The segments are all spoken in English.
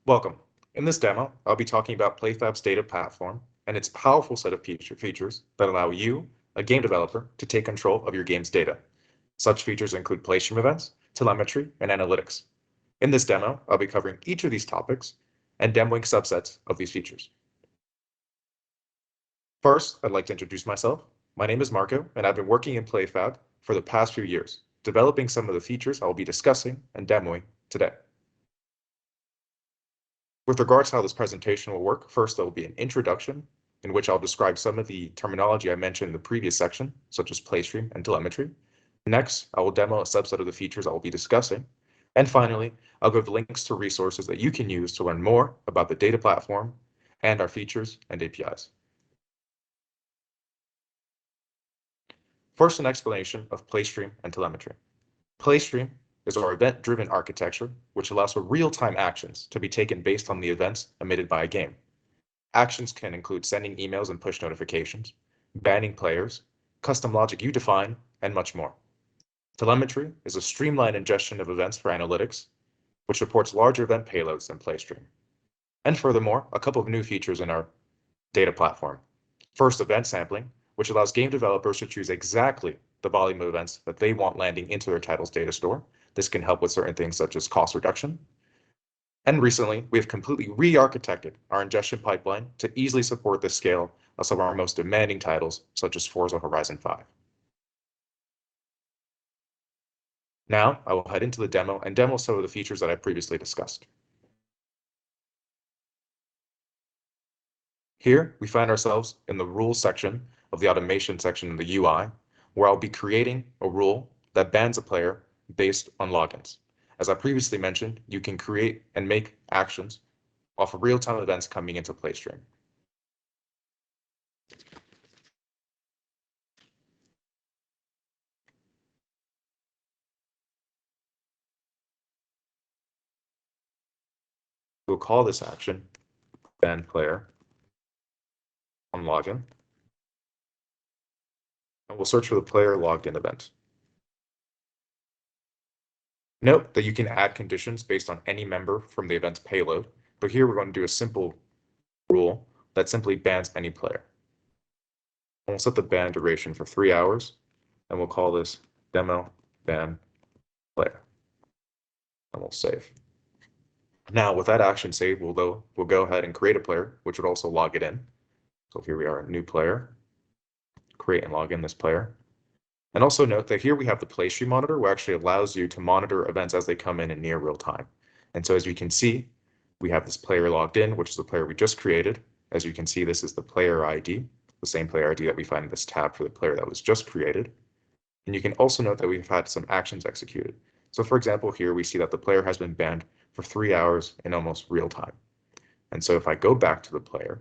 Welcome. In this demo, I'll be talking about PlayFab's data platform and its powerful set of features that allow you, a game developer, to take control of your game's data. Such features include PlayStream events, telemetry, and analytics. In this demo, I'll be covering each of these topics and demoing subsets of these features. First, I'd like to introduce myself. My name is Marco, and I've been working in PlayFab for the past few years, developing some of the features I will be discussing and demoing today. With regards to how this presentation will work, first there will be an introduction in which I'll describe some of the terminology I mentioned in the previous section, such as PlayStream and telemetry. Next, I will demo a subset of the features I will be discussing. And finally, I'll give links to resources that you can use to learn more about the data platform and our features and APIs. First, an explanation of PlayStream and telemetry. PlayStream is our event-driven architecture, which allows for real-time actions to be taken based on the events emitted by a game. Actions can include sending emails and push notifications, banning players, custom logic you define, and much more. Telemetry is a streamlined ingestion of events for analytics, which supports larger event payloads than PlayStream. And furthermore, a couple of new features in our data platform. First, event sampling, which allows game developers to choose exactly the volume of events that they want landing into their title's data store. This can help with certain things such as cost reduction. And recently, we have completely re-architected our ingestion pipeline to easily support the scale of some of our most demanding titles, such as Forza Horizon 5. Now, I will head into the demo and demo some of the features that I previously discussed. Here, we find ourselves in the rules section of the automation section in the UI, where I'll be creating a rule that bans a player based on logins. As I previously mentioned, you can create and make actions off of real-time events coming into PlayStream. We'll call this action ban player on login, and we'll search for the player logged in event. Note that you can add conditions based on any member from the event's payload, but here we're going to do a simple rule that simply bans any player. And we'll set the ban duration for 3 hours, and we'll call this demo ban player, and we'll save. Now, with that action saved, we'll go ahead and create a player, which would also log it in. So here we are, new player, create and log in this player. And also note that here we have the PlayStream Monitor, which actually allows you to monitor events as they come in near real time. And so as you can see, we have this player logged in, which is the player we just created. As you can see, this is the player ID, the same player ID that we find in this tab for the player that was just created. And you can also note that we've had some actions executed. So for example, here we see that the player has been banned for 3 hours in almost real time. And so if I go back to the player,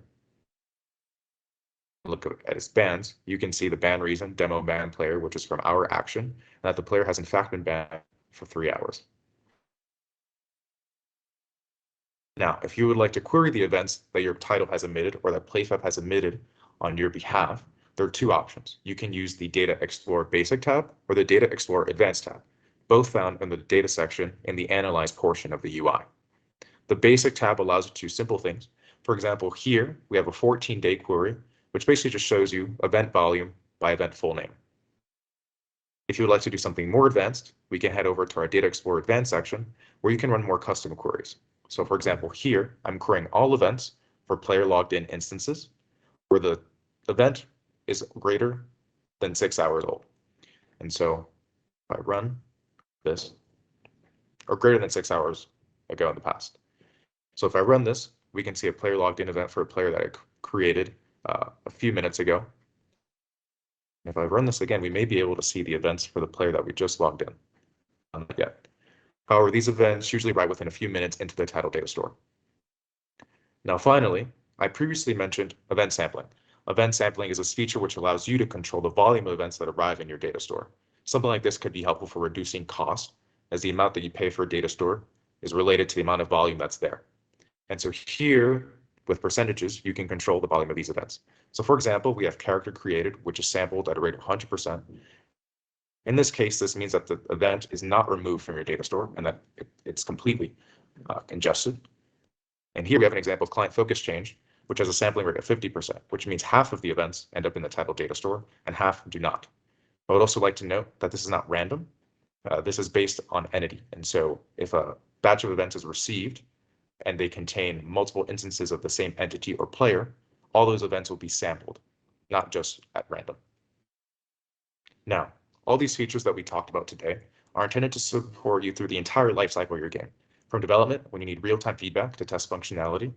look at its bans, you can see the ban reason, demo ban player, which is from our action, and that the player has in fact been banned for 3 hours. Now, if you would like to query the events that your title has emitted or that PlayFab has emitted on your behalf, there are two options. You can use the Data Explorer Basic tab or the Data Explorer Advanced tab, both found in the data section in the Analyze portion of the UI. The Basic tab allows you to do simple things. For example, here we have a 14-day query, which basically just shows you event volume by event full name. If you would like to do something more advanced, we can head over to our Data Explorer Advanced section, where you can run more custom queries. So for example, here I'm querying all events for player logged in instances where the event is greater than 6 hours old. And so if I run this, or greater than 6 hours ago in the past. So if I run this, we can see a player logged in event for a player that I created a few minutes ago. If I run this again, we may be able to see the events for the player that we just logged in. Not yet. However, these events usually write within a few minutes into the title data store. Now, finally, I previously mentioned event sampling. Event sampling is this feature which allows you to control the volume of events that arrive in your data store. Something like this could be helpful for reducing cost, as the amount that you pay for a data store is related to the amount of volume that's there. And so here, with percentages, you can control the volume of these events. So for example, we have character created, which is sampled at a rate of 100%. In this case, this means that the event is not removed from your data store and that it's completely ingested. And here we have an example of client focus change, which has a sampling rate of 50%, which means half of the events end up in the title data store and half do not. I would also like to note that this is not random. This is based on entity. And so if a batch of events is received and they contain multiple instances of the same entity or player, all those events will be sampled, not just at random. Now, all these features that we talked about today are intended to support you through the entire lifecycle of your game, from development when you need real-time feedback to test functionality,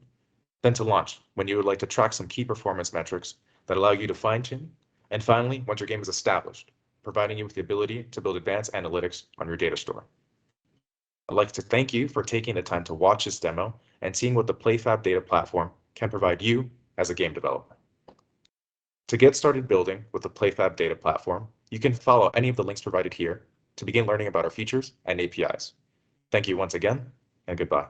then to launch when you would like to track some key performance metrics that allow you to fine-tune, and finally, once your game is established, providing you with the ability to build advanced analytics on your data store. I'd like to thank you for taking the time to watch this demo and seeing what the PlayFab Data Platform can provide you as a game developer. To get started building with the PlayFab Data Platform, you can follow any of the links provided here to begin learning about our features and APIs. Thank you once again, and goodbye.